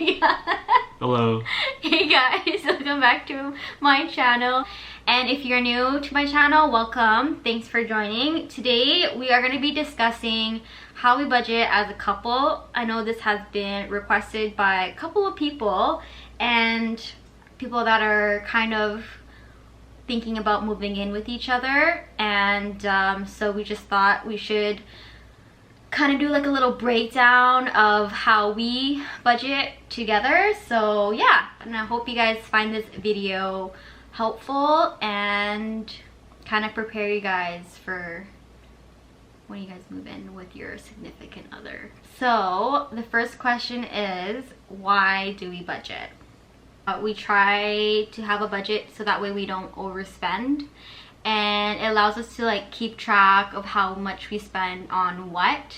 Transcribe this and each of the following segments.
Yeah. Hello. Hey guys, welcome back to my channel. And if you're new to my channel, welcome. Thanks for joining. Today we are going to be discussing how we budget as a couple. I know this has been requested by a couple of people and people that are kind of thinking about moving in with each other, and so we just thought we should kind of do like a little breakdown of how we budget together. So yeah, and I hope you guys find this video helpful and kind of prepare you guys for when you guys move in with your significant other. So the first question is, why do we budget? We try to have a budget so that way we don't overspend, and it allows us to like keep track of how much we spend on what,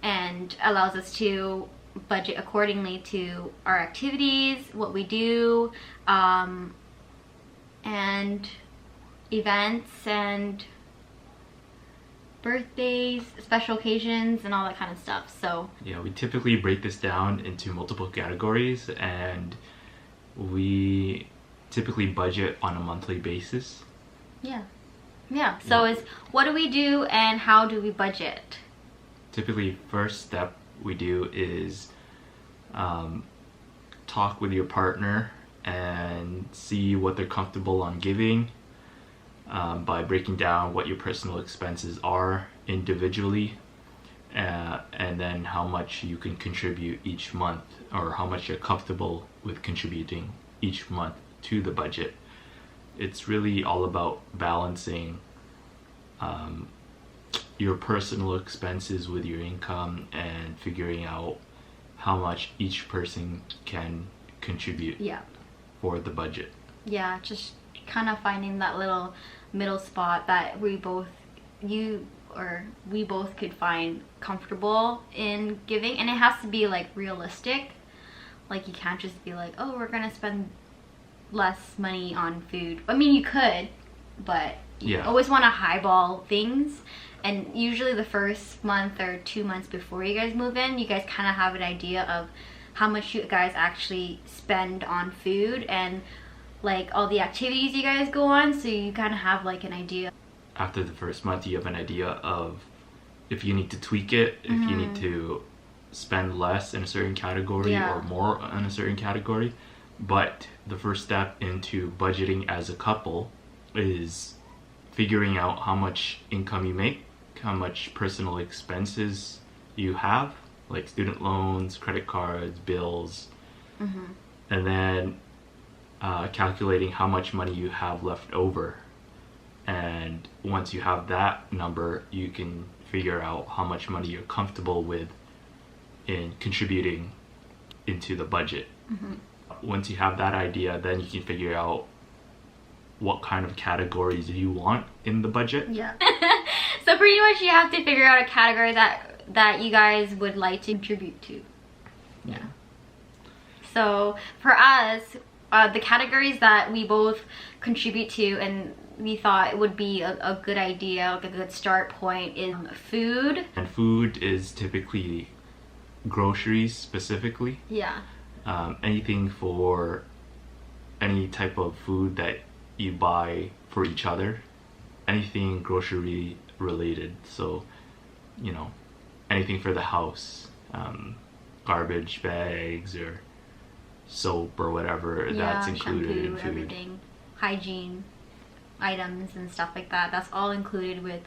and allows us to budget accordingly to our activities, what we do, and events and birthdays, special occasions, and all that kind of stuff. So yeah, we typically break this down into multiple categories, and we typically budget on a monthly basis. Yeah, so it's what do we do and how do we budget? Typically, first step we do is talk with your partner and see what they're comfortable on giving, by breaking down what your personal expenses are individually, and then how much you can contribute each month, or how much you're comfortable with contributing each month to the budget. It's really all about balancing your personal expenses with your income and figuring out how much each person can contribute for the budget. Yeah, just kind of finding that little middle spot that we both could find comfortable in giving, and it has to be like realistic. Like you can't just be like, oh, we're gonna spend less money on food. I mean, you could, but you always want to highball things. And usually the first month or 2 months before you guys move in, you guys kind of have an idea of how much you guys actually spend on food and like all the activities you guys go on, so you kind of have like an idea. After the first month, you have an idea of if you need to tweak it, if you need to spend less in a certain category or more in a certain category. But the first step into budgeting as a couple is figuring out how much income you make, how much personal expenses you have, like student loans, credit cards, bills, and then calculating how much money you have left over. And once you have that number, you can figure out how much money you're comfortable with in contributing into the budget. Once you have that idea, then you can figure out what kind of categories you want in the budget. So pretty much you have to figure out a category that you guys would like to contribute to. So for us, the categories that we both contribute to and we thought it would be a good idea, like a good start point, is food. And food is typically groceries specifically. Anything for any type of food that you buy for each other, anything grocery related. So, you know, anything for the house, garbage bags or soap or whatever, that's included shampoo, in food. Everything, hygiene items and stuff like that, that's all included with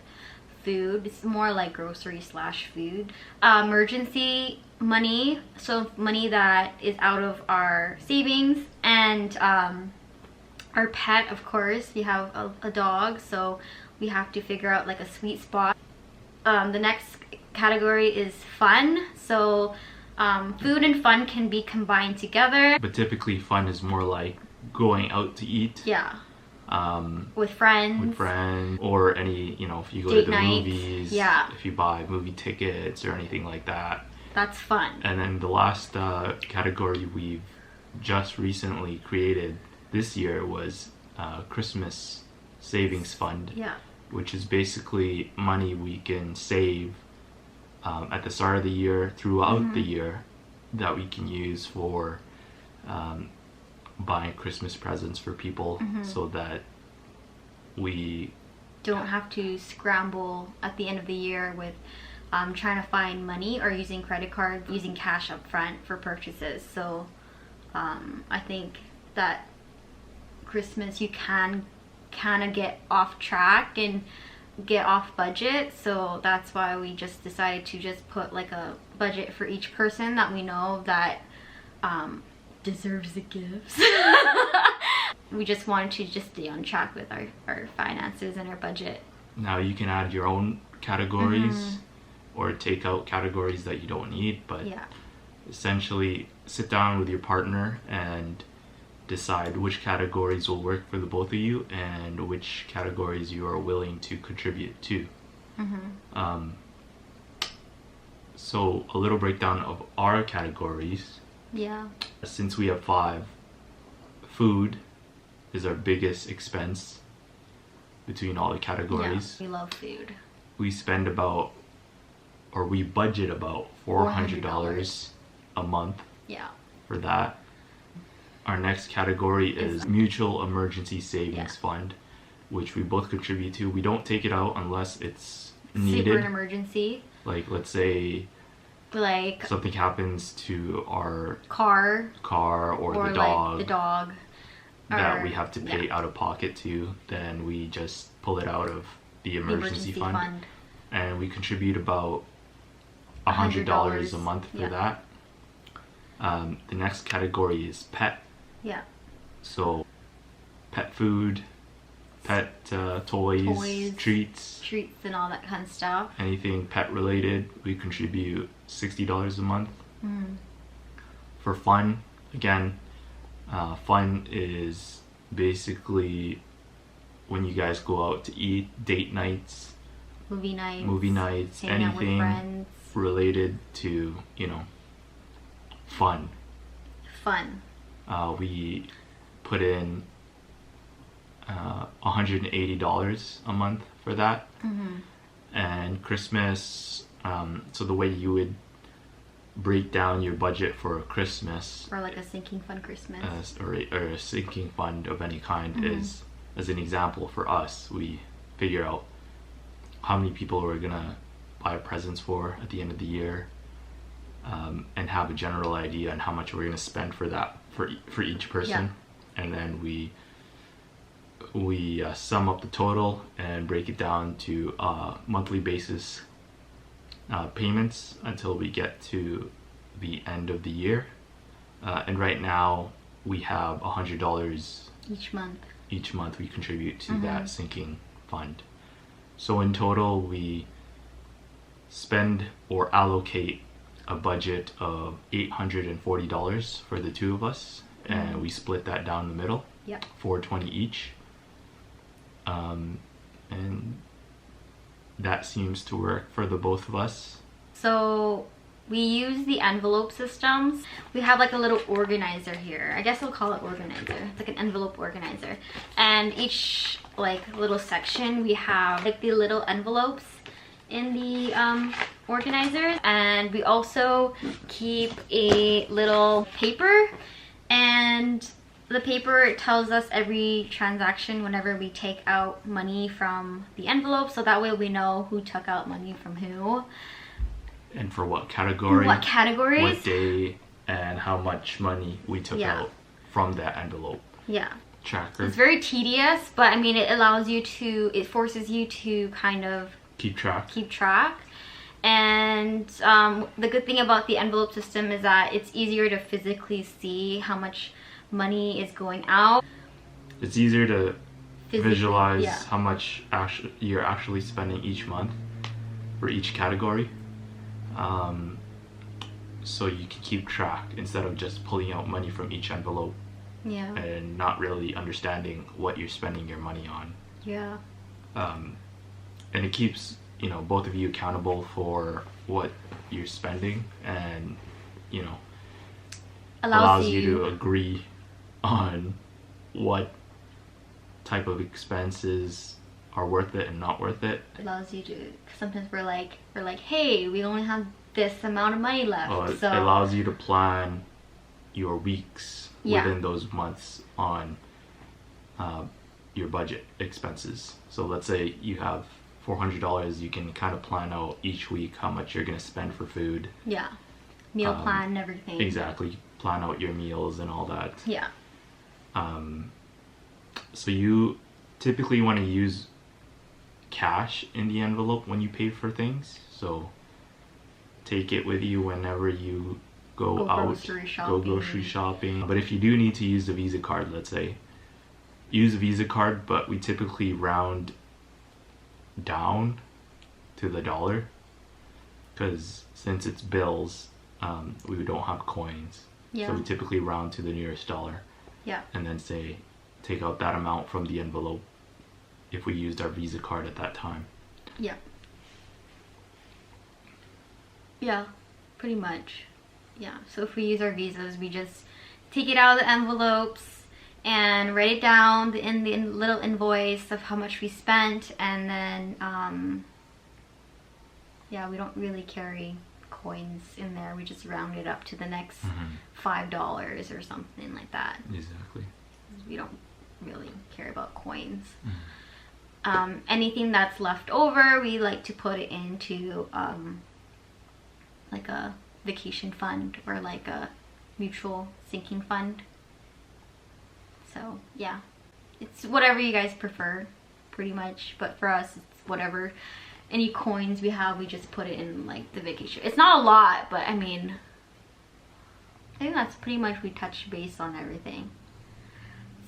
food. It's more like grocery / food. Emergency money, so money that is out of our savings, and our pet, of course. We have a dog, so we have to figure out like a sweet spot. The next category is fun. So food and fun can be combined together, but typically fun is more like going out to eat. With friends, or any, you know, if you go date to the nights. movies, if you buy movie tickets or anything like that, that's fun. And then the last category we've just recently created this year was Christmas savings fund, which is basically money we can save at the start of the year, throughout the year, that we can use for buying Christmas presents for people, so that we don't have to scramble at the end of the year with trying to find money or using credit cards, using cash up front for purchases. So I think that Christmas you can kind of get off track and get off budget, so that's why we just decided to just put like a budget for each person that we know that deserves the gifts. We just wanted to just stay on track with our finances and our budget. Now you can add your own categories or take out categories that you don't need, but essentially sit down with your partner and decide which categories will work for the both of you and which categories you are willing to contribute to. So a little breakdown of our categories. Since we have 5, food is our biggest expense between all the categories. We love food. We spend about, or we budget about $400 a month for that. Our next category is Mutual Emergency Savings Fund, which we both contribute to. We don't take it out unless it's needed. For an emergency. Like, let's say like something happens to our car or the dog. Like the dog. That we have to pay out of pocket to, then we just pull it out of the emergency fund. And we contribute about $100 a month for that. The next category is pet. So pet food, pet toys, treats and all that kind of stuff. Anything pet related, we contribute $60 a month. For fun, again, fun is basically when you guys go out to eat, date nights, movie nights, anything related to, fun. We put in $180 a month for that. And Christmas, so the way you would break down your budget for Christmas, or like a sinking fund Christmas, or a sinking fund of any kind, is, as an example, for us, we figure out how many people we're gonna buy presents for at the end of the year, and have a general idea on how much we're gonna spend for that for each person. And then we sum up the total and break it down to monthly basis payments until we get to the end of the year. And right now we have $100 each month we contribute to that sinking fund. So in total we spend or allocate a budget of $840 for the two of us, and we split that down the middle, $420 each. And that seems to work for the both of us. So we use the envelope systems. We have like a little organizer here. I guess we'll call it organizer. It's like an envelope organizer. And each like little section we have like the little envelopes in the organizers. And we also keep a little paper, and the paper tells us every transaction whenever we take out money from the envelope, so that way we know who took out money from who. And for what category. What categories. What day, and how much money we took out from that envelope. Tracker. It's very tedious, but I mean it forces you to kind of keep track. And the good thing about the envelope system is that it's easier to physically see how much money is going out. It's easier to visualize how much you're actually spending each month for each category, so you can keep track instead of just pulling out money from each envelope and not really understanding what you're spending your money on. And it keeps both of you accountable for what you're spending, and allows you to agree on what type of expenses are worth it and not worth it. Allows you to, sometimes we're like, hey, we only have this amount of money left. Well, it so allows you to plan your weeks Yeah. within those months on your budget expenses. So let's say you have $400, you can kind of plan out each week how much you're going to spend for food. yeah, meal plan and everything. Exactly. Plan out your meals and all that. Yeah. So you typically want to use cash in the envelope when you pay for things. So take it with you whenever you go out, grocery go grocery shopping. But if you do need to use a Visa card, let's say, use a Visa card, but we typically round down to the dollar, because since it's bills, we don't have coins. Yeah. So we typically round to the nearest dollar. Yeah. And then say, take out that amount from the envelope if we used our Visa card at that time. Yeah. Yeah, pretty much. Yeah, so if we use our Visas, we just take it out of the envelopes and write it down in the little invoice of how much we spent, and then yeah, we don't really carry coins in there. We just round it up to the next $5 or something like that. Exactly. We don't really care about coins. Anything that's left over, we like to put it into like a vacation fund or like a mutual sinking fund. So yeah, it's whatever you guys prefer pretty much, but for us it's whatever. Any coins we have, we just put it in like the vacation. It's not a lot, but I mean, I think that's pretty much, we touched base on everything.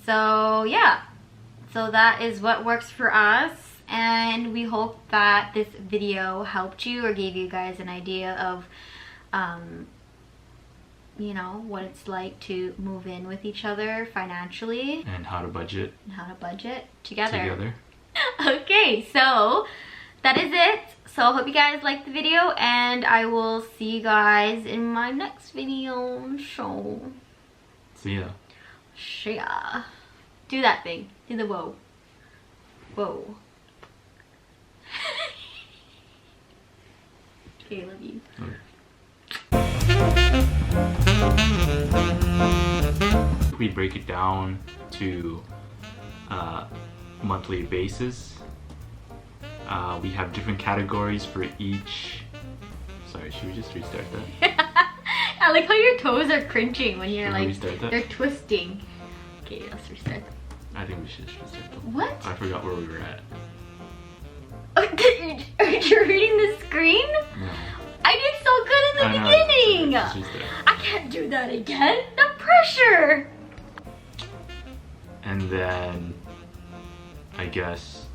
So yeah, so that is what works for us, and we hope that this video helped you or gave you guys an idea of you know, what it's like to move in with each other financially and how to budget together. Okay, so that is it. So I hope you guys liked the video, and I will see you guys in my next video. So See ya. yeah, do that thing, do the whoa whoa. Okay, love you. Okay. We break it down to monthly basis. We have different categories for each. Sorry, should we just restart that? I like how your toes are crunching when you're Should we like, restart that? they're twisting. Okay, let's restart that. I think we should just restart that. What? I forgot where we were at. Are you reading the screen? No. I did so good in the I know. beginning. Just restart. I can't do that again. The pressure. And then I guess